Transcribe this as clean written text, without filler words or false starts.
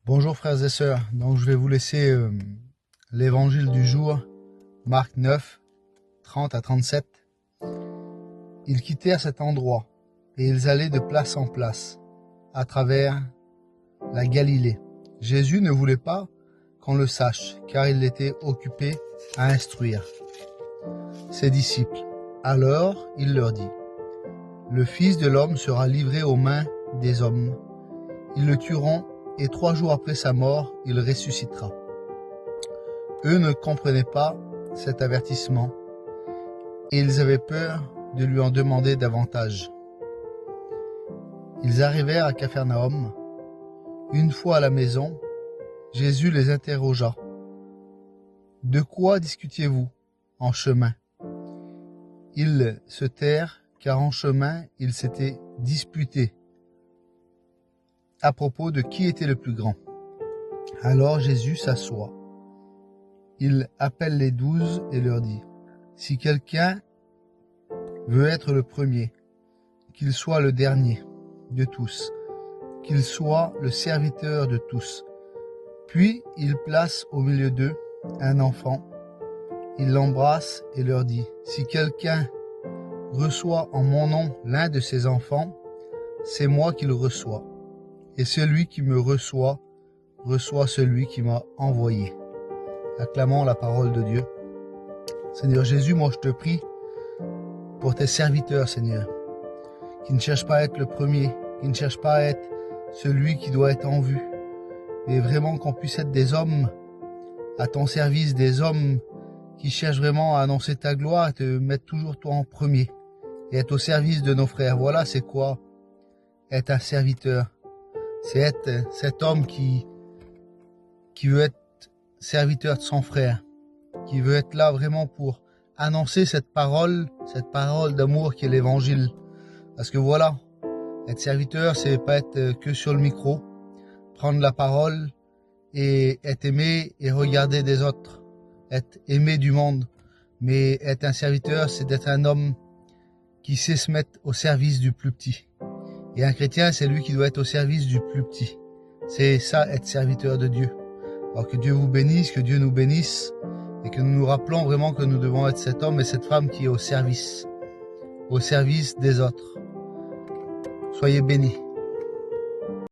Bonjour frères et sœurs, donc je vais vous laisser l'évangile du jour, Marc 9, 30 à 37. Ils quittèrent cet endroit et ils allaient de place en place, à travers la Galilée. Jésus ne voulait pas qu'on le sache, car il était occupé à instruire ses disciples. Alors il leur dit, « Le Fils de l'homme sera livré aux mains des hommes. Ils le tueront et 3 jours après sa mort, il ressuscitera. » Eux ne comprenaient pas cet avertissement et ils avaient peur de lui en demander davantage. Ils arrivèrent à Capharnaüm. Une fois à la maison, Jésus les interrogea. « De quoi discutiez-vous en chemin ?» Ils se tairent, car en chemin, ils s'étaient disputés à propos de qui était le plus grand. Alors Jésus s'assoit. Il appelle les 12 et leur dit, « Si quelqu'un veut être le premier, qu'il soit le dernier de tous, qu'il soit le serviteur de tous. » Puis il place au milieu d'eux un enfant. Il l'embrasse et leur dit, « Si quelqu'un reçoit en mon nom l'un de ces enfants, c'est moi qui le reçois. Et celui qui me reçoit, reçoit celui qui m'a envoyé. » Acclamons la parole de Dieu. Seigneur Jésus, moi je te prie pour tes serviteurs, Seigneur, qui ne cherchent pas à être le premier, qui ne cherchent pas à être celui qui doit être en vue, mais vraiment qu'on puisse être des hommes à ton service, des hommes qui cherchent vraiment à annoncer ta gloire, à te mettre toujours toi en premier et être au service de nos frères. Voilà, c'est quoi être un serviteur. C'est être cet homme qui veut être serviteur de son frère, qui veut être là vraiment pour annoncer cette parole d'amour qui est l'évangile. Parce que voilà, être serviteur, c'est pas être que sur le micro, prendre la parole et être aimé et regarder des autres, être aimé du monde. Mais être un serviteur, c'est d'être un homme qui sait se mettre au service du plus petit. Et un chrétien, c'est lui qui doit être au service du plus petit. C'est ça, être serviteur de Dieu. Alors que Dieu vous bénisse, que Dieu nous bénisse, et que nous nous rappelons vraiment que nous devons être cet homme et cette femme qui est au service des autres. Soyez bénis.